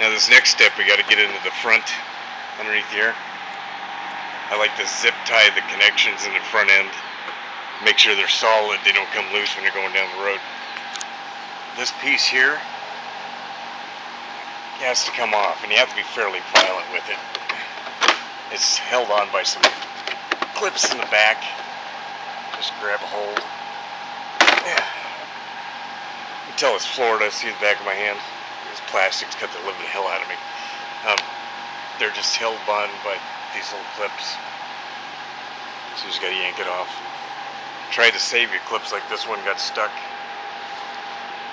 Now this next step, we got to get into the front underneath here. I like to zip tie the connections in the front end. Make sure they're solid, they don't come loose when you're going down the road. This piece here has to come off, and you have to be fairly violent with it. It's held on by some clips in the back. Just grab a hold. Yeah. You can tell it's Florida. See the back of my hand? This plastic's cut the living hell out of me. They're just held on by these little clips. So you just gotta yank it off. Try to save your clips like this one got stuck.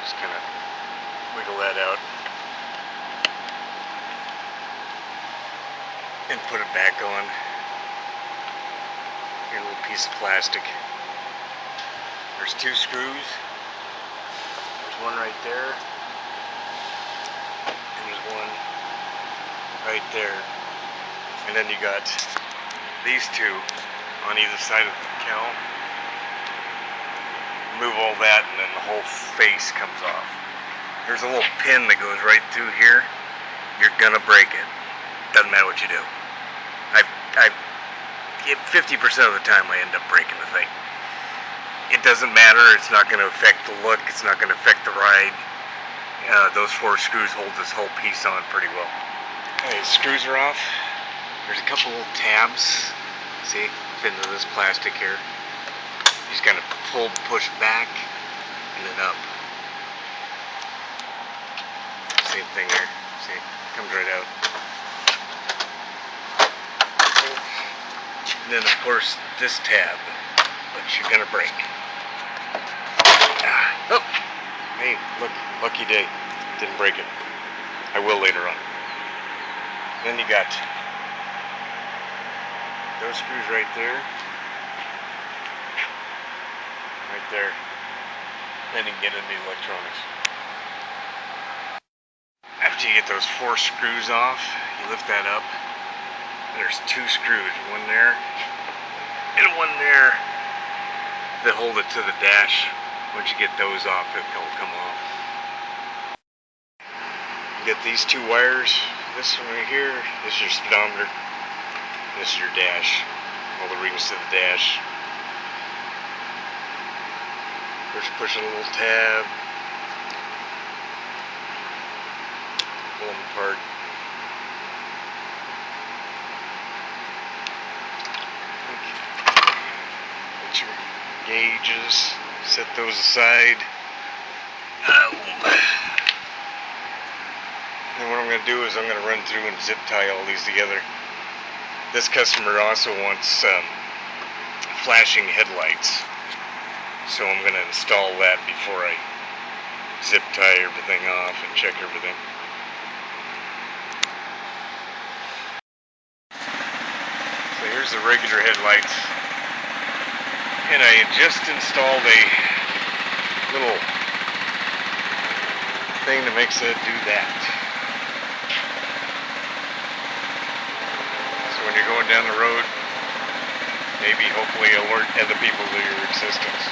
Just kind of wiggle that out. And put it back on. Here, a little piece of plastic. There's 2 screws. There's one right there. And there's one right there. And then you got these 2 on either side of the cowl. Move all that and then the whole face comes off. There's a little pin that goes right through here. You're gonna break it. Doesn't matter what you do. 50% of the time I end up breaking the thing. It doesn't matter. It's not going to affect the look. It's not going to affect the ride. Those 4 screws hold this whole piece on pretty well. Okay, screws are off. There's a couple little tabs. See, fit into this plastic here. You just kind of pull, push back, and then up. Same thing here. See, comes right out. And then, of course, this tab, which you're gonna break. Oh, hey, look, lucky day, didn't break it. I will later on. Then you got those screws right there, Then you can get into the electronics. After you get those 4 screws off, you lift that up. There's 2 screws, one there and one there that hold it to the dash. Once you get those off, it'll come off. You get these 2 wires. This one right here, this is your speedometer. This is your dash. All the readings to the dash. First push a little tab. Pull them apart. Your gauges, set those aside. And what I'm going to do is I'm going to run through and zip tie all these together. This customer also wants flashing headlights, so I'm going to install that before I zip tie everything off and check everything. So here's the regular headlights. And I just installed a little thing that makes it do that. So when you're going down the road, maybe hopefully alert other people to your existence.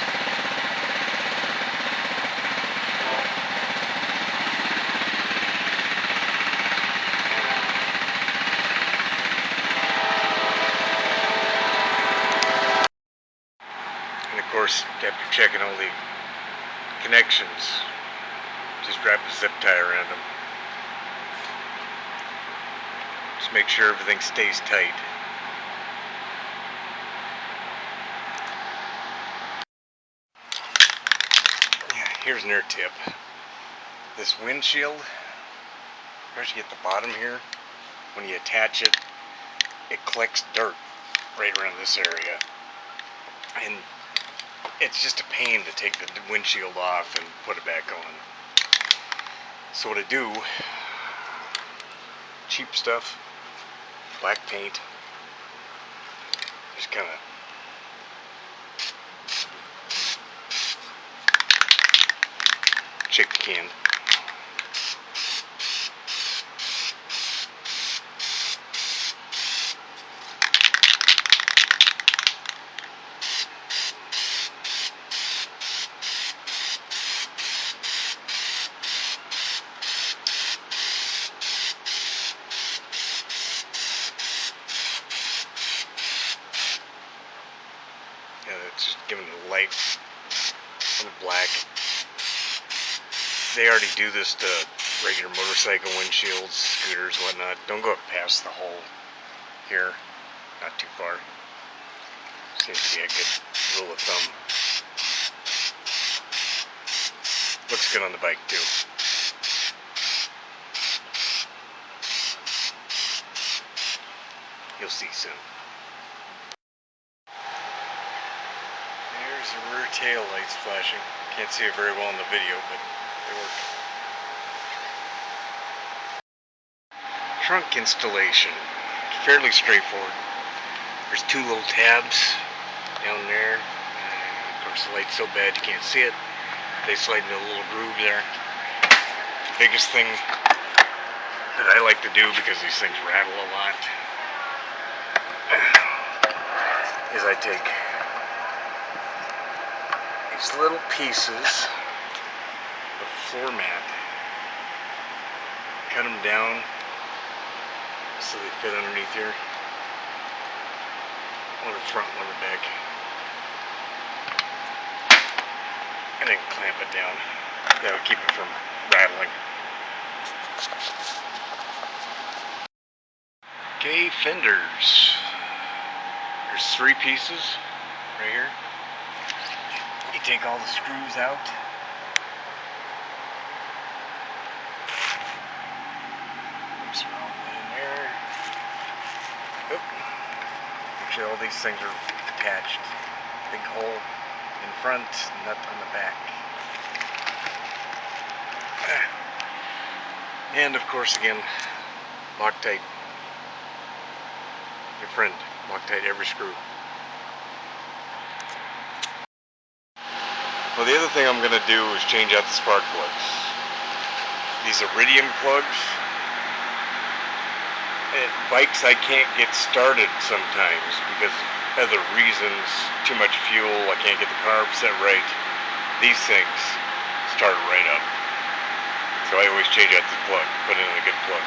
Of course, after checking all the connections, just wrap a zip tie around them. Just make sure everything stays tight. Yeah, here's another tip. This windshield, especially at the bottom here, when you attach it, it collects dirt right around this area. And it's just a pain to take the windshield off and put it back on. So what I do, cheap stuff, black paint, just kind of shake the can. giving it a light on the black. They already do this to regular motorcycle windshields, scooters, whatnot. Don't go past the hole here, not too far. Seems to be a good rule of thumb. Looks good on the bike too. You'll see soon. There's the rear tail lights flashing. Can't see it very well in the video, but they work. Trunk installation. Fairly straightforward. There's two little tabs down there. Of course the light's so bad you can't see it. They slide into a little groove there. The biggest thing that I like to do, because these things rattle a lot, is I take these little pieces of floor mat, cut them down so they fit underneath here. One in front, one in the back. And then clamp it down. That would keep it from rattling. Okay, fenders. There's three pieces right here. You take all the screws out. Oops, wrong way in there. Oop. Make sure all these things are attached. Big hole in front, nut on the back. And of course again, Loctite. Your friend, Loctite every screw. Well, the other thing I'm going to do is change out the spark plugs. These iridium plugs. At bikes I can't get started sometimes because of other reasons. Too much fuel, I can't get the carb set right. These things start right up. So I always change out the plug, put in a good plug.